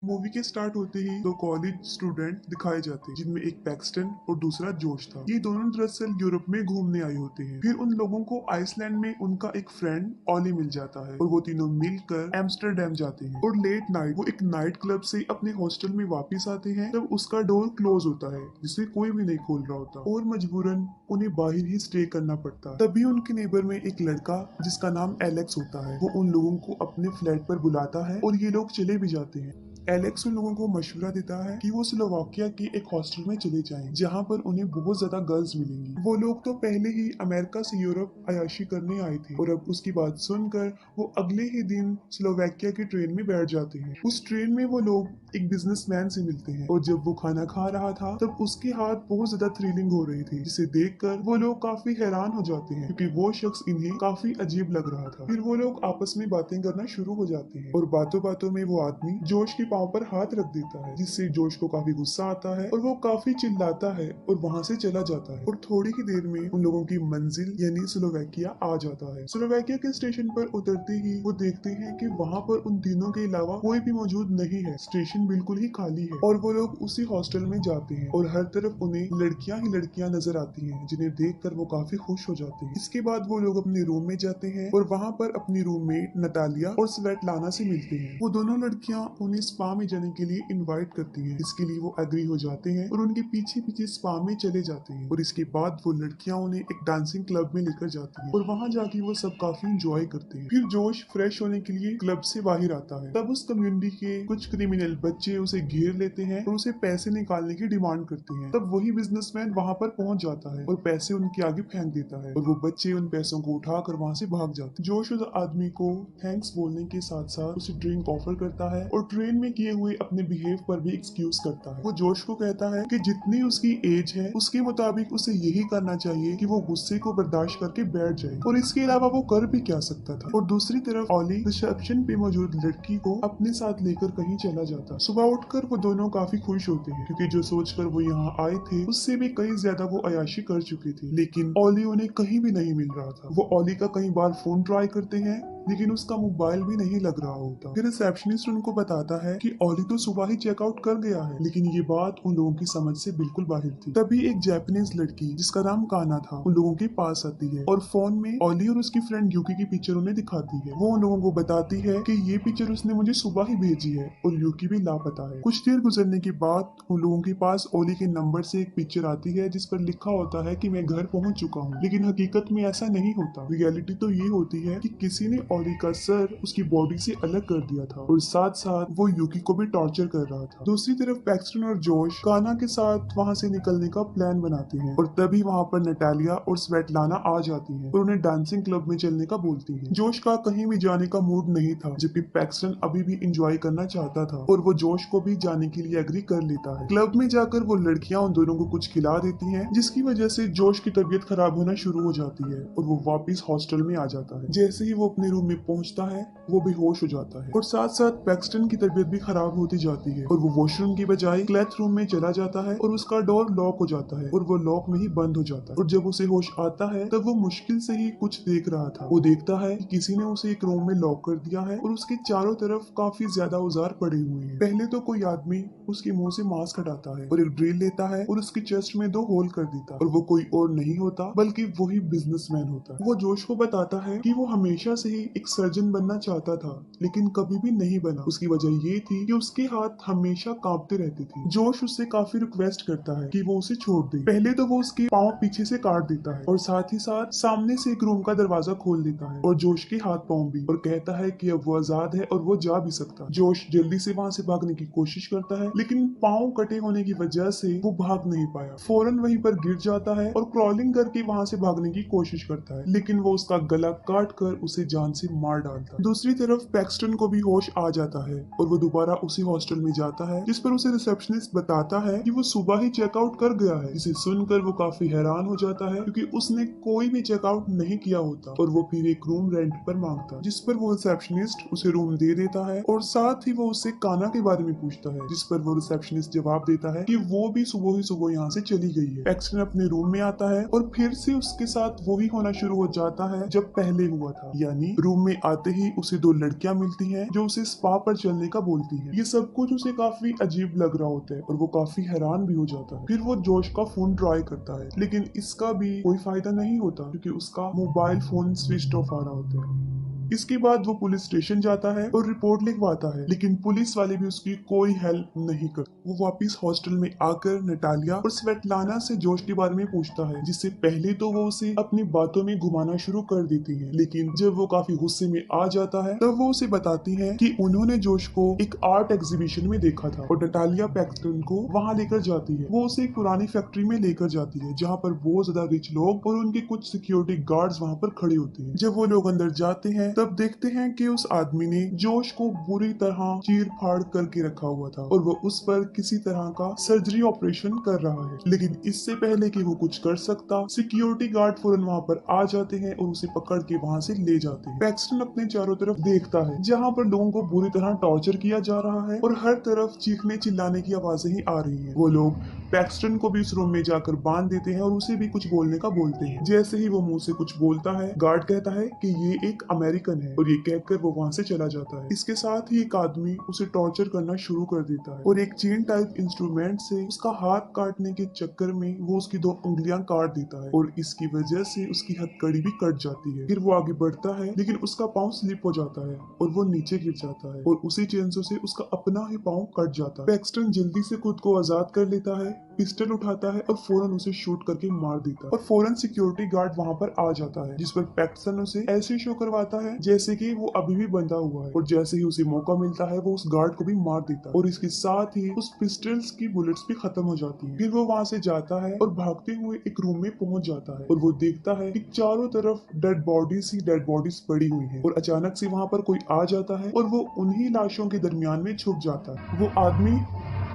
Movie के start होते ही दो कॉलेज स्टूडेंट दिखाए जाते हैं जिनमें एक पैक्सटन और दूसरा जोश था। ये दोनों दरअसल यूरोप में घूमने आए होते हैं। फिर उन लोगों को आइसलैंड में उनका एक फ्रेंड ऑली मिल जाता है और वो तीनों मिलकर एम्स्टरडेम जाते हैं और लेट नाइट वो एक नाइट क्लब से अपने हॉस्टल में वापस आते हैं तब उसका डोर क्लोज होता है जिसे कोई भी नहीं खोल रहा होता और मजबूरन उन्हें बाहर ही स्टे करना पड़ता है। तभी उनके नेबर में एक लड़का जिसका नाम एलेक्स होता है वो उन लोगों को अपने फ्लैट पर बुलाता है और ये लोग चले भी जाते हैं। एलेक्स उन लोगों को मशवरा देता है कि वो स्लोवाकिया के एक हॉस्टल में चले जाएं, जहां पर उन्हें बहुत ज्यादा गर्ल्स मिलेंगी। वो लोग तो पहले ही अमेरिका से यूरोप अयाशी करने आए थे और अब उसकी बात सुनकर वो अगले ही दिन स्लोवाकिया की ट्रेन में बैठ जाते हैं। उस ट्रेन में वो लोग एक बिजनेसमैन से मिलते हैं और जब वो खाना खा रहा था तब उसके हाथ बहुत ज्यादा थ्रिलिंग हो रहे थे, जिसे देखकर वो लोग काफी हैरान हो जाते हैं क्योंकि वो शख्स इन्हें काफी अजीब लग रहा था। फिर वो लोग आपस में बातें करना शुरू हो जाते हैं और बातों बातों में वो आदमी जोश के पांव पर हाथ रख देता है, जिससे जोश को काफी गुस्सा आता है और वो काफी चिल्लाता है और वहां से चला जाता है और थोड़ी ही देर में उन लोगों की मंजिल यानी स्लोवाकिया आ जाता है। स्लोवाकिया के स्टेशन पर उतरते ही वो देखते हैं कि वहां पर उन तीनों के अलावा कोई भी मौजूद नहीं है। स्टेशन बिल्कुल ही खाली है और वो लोग उसी हॉस्टल में जाते हैं और हर तरफ उन्हें लड़कियां ही लड़कियां नजर आती हैं, जिन्हें देखकर वो काफी खुश हो जाते हैं। इसके बाद वो लोग अपने रूम में जाते हैं और वहां पर अपनी रूममेट नतालिया और स्वेटलाना से मिलते हैं। वो दोनों लड़कियां उन्हें स्पा में जाने के लिए इनवाइट करती हैं। इसके लिए वो एग्री हो जाते हैं और उनके पीछे पीछे स्पा में चले जाते हैं और इसके बाद वो लड़कियां उन्हें एक डांसिंग क्लब में लेकर जाती हैं और वहां जाके वो सब काफी इंजॉय करते हैं। फिर जोश फ्रेश होने के लिए क्लब से बाहर आता है। तब उस कम्युनिटी के कुछ क्रिमिनल बच्चे उसे घेर लेते हैं और उसे पैसे निकालने की डिमांड करते हैं। तब वही बिजनेसमैन वहां पर पहुंच जाता है और पैसे उनके आगे फेंक देता है और वो बच्चे उन पैसों को उठाकर वहां से भाग जाते हैं। जोश उस आदमी को थैंक्स बोलने के साथ साथ उसे ड्रिंक ऑफर करता है और ट्रेन में किए हुए अपने बिहेव पर भी एक्सक्यूज करता है। वो जोश को कहता है कि जितनी उसकी एज है उसके मुताबिक उसे यही करना चाहिए कि वो गुस्से को बर्दाश्त करके बैठ जाए और इसके अलावा वो कर भी क्या सकता था। और दूसरी तरफ ऑली रिसेप्शन पे मौजूद लड़की को अपने साथ लेकर कहीं चला जाता। सुबह उठकर वो दोनों काफी खुश होते हैं क्योंकि जो सोचकर वो यहाँ आए थे उससे भी कई ज्यादा वो अयाशी कर चुके थे, लेकिन ऑली उन्हें कहीं भी नहीं मिल रहा था। वो ऑली का कई बार फोन ट्राई करते हैं लेकिन उसका मोबाइल भी नहीं लग रहा होता। फिर रिसेप्शनिस्ट उनको बताता है कि ऑली तो सुबह ही चेकआउट कर गया है, लेकिन ये बात उन लोगों की समझ से बिल्कुल बाहर थी। तभी एक जापानीज लड़की जिसका नाम काना था उन लोगों के पास आती है और फोन में ऑली और उसकी फ्रेंड यूकी की पिक्चर उन्हें दिखाती है। वो उन लोगों को बताती है कि ये पिक्चर उसने मुझे सुबह ही भेजी है और यूकी भी लापता है। कुछ देर गुजरने के बाद उन लोगों के पास ओली के नंबर से एक पिक्चर आती है जिस पर लिखा होता है कि मैं घर पहुंच चुका हूं, लेकिन हकीकत में ऐसा नहीं होता। रियलिटी तो ये होती है कि किसी ने ओली का सर उसकी बॉडी से अलग कर दिया था और साथ साथ वो यूकी को भी टॉर्चर कर रहा था। दूसरी तरफ पैक्सटन और जोश काना के साथ वहां से निकलने का प्लान बनाते हैं और तभी वहां पर नटालिया और स्वेटलाना आ जाती हैं और उन्हें डांसिंग क्लब में चलने का बोलती हैं। जोश का कहीं भी जाने का मूड नहीं था, जबकि पैक्सटन अभी भी इंजॉय करना चाहता था और वो जोश को भी जाने के लिए एग्री कर लेता है। क्लब में जाकर वो लड़कियां उन दोनों को कुछ खिला देती हैं, जिसकी वजह से जोश की तबीयत खराब होना शुरू हो जाती है और वो वापस हॉस्टल में आ जाता है। जैसे ही वो अपने रूम में पहुंचता है वो बेहोश हो जाता है और साथ साथ पैक्सटन की तबीयत भी खराब होती जाती है और वो वॉशरूम की बजाय क्लैथ रूम में चला जाता है और उसका डोर लॉक हो जाता है और वो लॉक में ही बंद हो जाता है। और जब उसे होश आता है तब वो मुश्किल से ही कुछ देख रहा था। वो देखता है कि किसी ने उसे एक रूम में लॉक कर दिया है और उसके चारों तरफ काफी ज्यादा औजार पड़े हुए हैं। पहले तो कोई आदमी उसके मुंह से मास्क हटाता है और एक ड्रिल लेता है और उसकी चेस्ट में 2 होल कर देता है और वो कोई और नहीं होता बल्कि वही बिजनेसमैन होता है। वो जोश को बताता है कि वो हमेशा से ही एक सर्जन बनना चाहता था लेकिन कभी भी नहीं बना। उसकी वजह ये थी कि उसके हाथ हमेशा कांपते रहते थे। जोश उससे काफी रिक्वेस्ट करता है कि वो उसे छोड़ दे। पहले तो वो उसके पाँव पीछे से काट देता है और साथ ही साथ सामने से एक रूम का दरवाजा खोल देता है और जोश के हाथ पाँव भी, और कहता है कि अब वो आजाद है और वो जा भी सकता है। जोश जल्दी से वहां से भागने की कोशिश करता है लेकिन पाँव कटे होने की वजह से वो भाग नहीं पाया। फौरन वहीं पर गिर जाता है और क्रॉलिंग करके वहां से भागने की कोशिश करता है, लेकिन वो उसका गला काट कर उसे जान से मार डालता है। दूसरी तरफ पैक्सटन को भी होश आ जाता है और वो दोबारा उसी हॉस्टल में जाता है, जिस पर उसे रिसेप्शनिस्ट बताता है कि वो सुबह ही चेकआउट कर गया है। जिसे सुनकर वो काफी हैरान हो जाता है क्योंकि उसने कोई भी चेकआउट नहीं किया होता और वो फिर एक रूम रेंट पर मांगता है, जिस पर वो रिसेप्शनिस्ट उसे रूम दे देता है और साथ ही वो उससे काना के बारे में पूछता है, जिस पर वो रिसेप्शनिस्ट जवाब देता है कि वो भी सुबह ही सुबह यहाँ से चली गई है। पैक्सटन अपने रूम में आता है और फिर से उसके साथ वो ही होना शुरू हो जाता है जब पहले हुआ था, यानी रूम में आते ही उसे दो लड़कियां मिलती हैं जो उसे स्पा पर चलने का बोलती हैं। ये सब कुछ उसे काफी अजीब लग रहा होता है और वो काफी हैरान भी हो जाता है। फिर वो जोश का फोन ट्राई करता है, लेकिन इसका भी कोई फायदा नहीं होता क्योंकि उसका मोबाइल फोन स्विच ऑफ आ रहा होता है। इसके बाद वो पुलिस स्टेशन जाता है और रिपोर्ट लिखवाता है, लेकिन पुलिस वाले भी उसकी कोई हेल्प नहीं करते। वो वापस हॉस्टल में आकर नटालिया और स्वेटलाना से जोश के बारे में पूछता है, जिससे पहले तो वो उसे अपनी बातों में घुमाना शुरू कर देती है, लेकिन जब वो काफी गुस्से में आ जाता है तब वो उसे बताती है कि उन्होंने जोश को एक आर्ट एग्जीबिशन में देखा था और नटालिया पैक्सटन को वहाँ लेकर जाती है। वो उसे एक पुरानी फैक्ट्री में लेकर जाती है जहाँ पर बहुत ज्यादा रिच लोग और उनके कुछ सिक्योरिटी गार्ड्स वहाँ पर खड़े होते हैं। जब वो लोग अंदर जाते हैं तब देखते हैं कि उस आदमी ने जोश को बुरी तरह चीर फाड़ करके रखा हुआ था और वो उस पर किसी तरह का सर्जरी ऑपरेशन कर रहा है। लेकिन इससे पहले कि वो कुछ कर सकता, सिक्योरिटी गार्ड फौरन वहाँ पर आ जाते हैं और उसे पकड़ के वहाँ से ले जाते हैं। पैक्सटन अपने चारों तरफ देखता है जहाँ पर लोगों को बुरी तरह टॉर्चर किया जा रहा है और हर तरफ चीखने चिल्लाने की आवाजें ही आ रही है। वो लोग पैक्सटन को भी उस रूम में जाकर बांध देते हैं और उसे भी कुछ बोलने का बोलते हैं। जैसे ही वो मुंह से कुछ बोलता है, गार्ड कहता है कि ये एक अमेरिकन है और ये कहकर वो वहाँ से चला जाता है। इसके साथ ही एक आदमी उसे टॉर्चर करना शुरू कर देता है और एक चेन टाइप इंस्ट्रूमेंट से उसका हाथ काटने के चक्कर में वो उसकी दो उंगलियां काट देता है और इसकी वजह से उसकी हथकड़ी भी कट जाती है। फिर वो आगे बढ़ता है लेकिन उसका पाँव स्लिप हो जाता है और वो नीचे गिर जाता है और उसी चेंसों से उसका अपना ही पाँव कट जाता है। पैक्सटन जल्दी से खुद को आजाद कर लेता है, पिस्टल उठाता है और फौरन उसे शूट करके मार देता है और फौरन सिक्योरिटी गार्ड वहाँ पर आ जाता है, जिस पर पैक्सटन उसे ऐसे शो करवाता है जैसे कि वो अभी भी बंधा हुआ है और जैसे ही उसे मौका मिलता है वो उस गार्ड को भी मार देता है और इसके साथ ही उस पिस्टल्स की बुलेट्स भी खत्म हो जाती हैं। फिर वो वहाँ से जाता है और भागते हुए एक रूम में पहुंच जाता है और वो देखता है कि चारों तरफ डेड बॉडीज पड़ी हुई हैं और अचानक से वहाँ पर कोई आ जाता है और वो उन्हीं लाशों के दरमियान में छुप जाता है। वो आदमी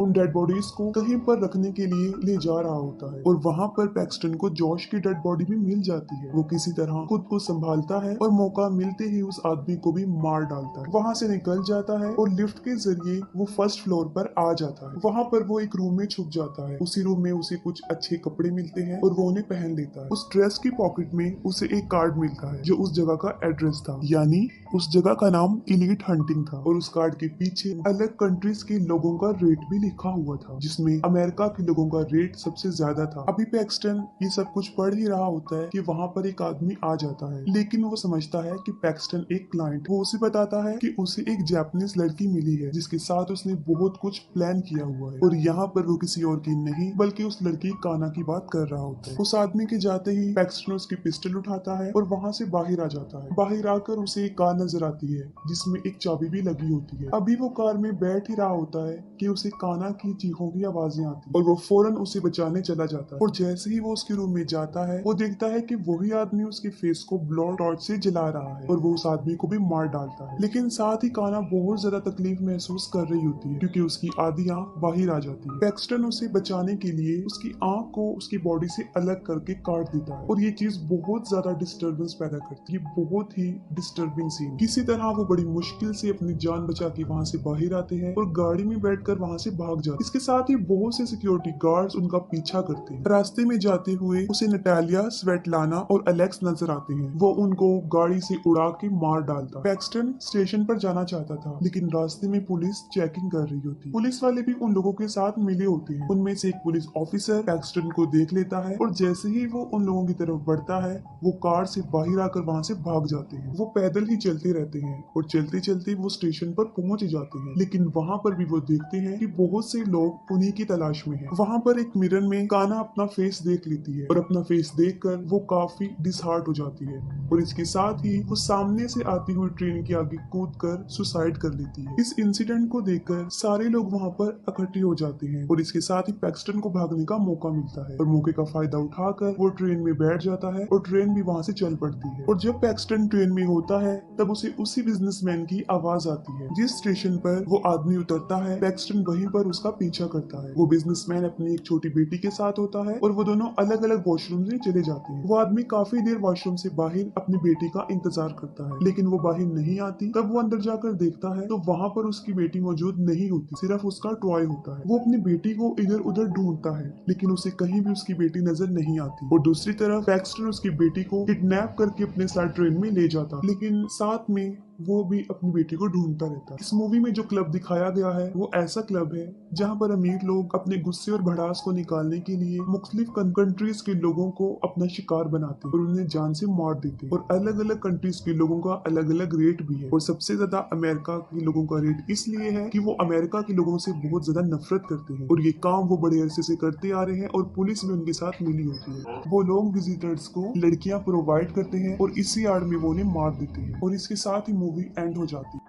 उन डेड बॉडीज को कहीं पर रखने के लिए ले जा रहा होता है और वहाँ पर पैक्सटन को जॉश की डेड बॉडी भी मिल जाती है। वो किसी तरह खुद को संभालता है और मौका मिलते ही उस आदमी को भी मार डालता है। वहाँ से निकल जाता है और लिफ्ट के जरिए वो फर्स्ट फ्लोर पर आ जाता है। वहाँ पर वो एक रूम में छुप जाता है। उसी रूम में उसे कुछ अच्छे कपड़े मिलते हैं और वो उन्हें पहन लेता है। उस ड्रेस की पॉकेट में उसे एक कार्ड मिलता है जो उस जगह का एड्रेस था, यानी उस जगह का नाम इलीट हंटिंग था और उस कार्ड के पीछे अलग कंट्रीज के लोगों का रेट भी लिखा हुआ था, जिसमें अमेरिका के लोगों का रेट सबसे ज्यादा था। अभी पैक्सटन ये सब कुछ पढ़ ही रहा होता है कि वहाँ पर एक आदमी आ जाता है, लेकिन वो समझता है कि पैक्सटन एक क्लाइंट। वो उसे बताता है कि उसे एक जापानीज लड़की मिली है जिसके साथ उसने बहुत कुछ प्लान किया हुआ है और यहाँ पर वो किसी और की नहीं बल्कि उस लड़की काना की बात कर रहा होता है। उस आदमी के जाते ही पैक्सटन उसकी पिस्टल उठाता है और वहाँ से बाहर आ जाता है। बाहर आकर उसे एक कार नजर आती है जिसमें एक चाबी भी लगी होती है। अभी वो कार में बैठ ही रहा होता है कि उसे काना की चीखों की आवाजें आती है और वो फौरन उसे बचाने चला जाता है और जैसे ही वो उसके रूम में जाता है वो देखता है कि वही आदमी उसके फेस को ब्लो टॉर्च से जला रहा है और वो उस आदमी को भी मार डालता है। लेकिन साथ ही काना बहुत ज्यादा तकलीफ महसूस कर रही होती है क्योंकि उसकी आधी आंख बाहर आ जाती है। पैक्सटन उसे बचाने के लिए उसकी आंख को उसकी बॉडी से अलग करके काट देता है और ये चीज बहुत ज्यादा डिस्टर्बेंस पैदा करती है। बहुत ही डिस्टर्बिंग सीन। किसी तरह वो बड़ी मुश्किल से अपनी जान बचा के वहाँ से बाहर आते हैं और गाड़ी में बैठकर वहाँ से भाग जाते हैं। इसके साथ ही बहुत से सिक्योरिटी गार्ड्स उनका पीछा करते हैं। रास्ते में जाते हुए उसे नटालिया, स्वेटलाना और एलेक्स नजर आते हैं। वो उनको गाड़ी से उड़ा के मार डालता। पैक्सटन स्टेशन पर जाना चाहता था लेकिन रास्ते में पुलिस चेकिंग कर रही होती। पुलिस वाले भी उन लोगों के साथ मिले होते हैं। उनमें से एक पुलिस ऑफिसर पैक्सटन को देख लेता है और जैसे ही वो उन लोगों की तरफ बढ़ता है वो कार से बाहर आकर वहाँ से भाग जाते हैं। वो पैदल ही चलते रहते हैं और चलते चलते वो स्टेशन पर पहुंच ही जाते हैं, लेकिन वहाँ पर भी वो देखते हैं कि बहुत से लोग उन्हीं की तलाश में हैं। वहाँ पर एक मिरर में काना अपना फेस देख लेती है और अपना फेस देखकर वो काफी डिसहार्ट हो जाती है और इसके साथ ही वो सामने से आती हुई ट्रेन के आगे कूदकर सुसाइड कर लेती है। इस इंसिडेंट को देखकर सारे लोग वहाँ पर इकट्ठे हो जाते हैं और इसके साथ ही पैक्सटन को भागने का मौका मिलता है और मौके का फायदा उठाकर वो ट्रेन में बैठ जाता है और ट्रेन भी वहाँ से चल पड़ती है। और जब पैक्सटन ट्रेन में होता है तब उसे उसी बिजनेसमैन की आवाज आती है। जिस स्टेशन पर वो आदमी उतरता है पैक्सटन वहीं पर पर उसका पीछा करता है। वो बिजनेसमैन अपनी एक छोटी बेटी के साथ होता है और वो दोनों अलग अलग वॉशरूम में चले जाते हैं। वो आदमी काफी देर वॉशरूम से बाहर अपनी बेटी का इंतजार करता है, लेकिन वो बाहर नहीं आती। तब वो अंदर जाकर देखता है तो वहाँ पर उसकी बेटी मौजूद नहीं होती, सिर्फ उसका टॉय होता है। वो अपनी बेटी को इधर उधर ढूंढता है, लेकिन उसे कहीं भी उसकी बेटी नजर नहीं आती। और दूसरी तरफ पैक्सटर उसकी बेटी को किडनैप करके अपने साथ ट्रेन में ले जाता, लेकिन साथ में वो भी अपनी बेटी को ढूंढता रहता। इस मूवी में जो क्लब दिखाया गया है वो ऐसा क्लब है जहाँ पर अमीर लोग अपने गुस्से और भड़ास को निकालने के लिए मुख्तलिफ कंट्रीज के लोगों को अपना शिकार बनाते हैं और उन्हें जान से मार देते हैं। और अलग अलग कंट्रीज के लोगों का अलग अलग रेट भी है, और सबसे ज्यादा अमेरिका के लोगों का रेट इसलिए है कि वो अमेरिका के लोगों से बहुत ज्यादा नफरत करते हैं और ये काम वो बड़े अरसे से करते आ रहे हैं और पुलिस भी उनके साथ मिली होती है। वो लोग विजिटर्स को लड़कियां प्रोवाइड करते हैं और इसी आड़ में वो उन्हें मार देते हैं और इसके साथ ही मूवी एंड हो जाती है।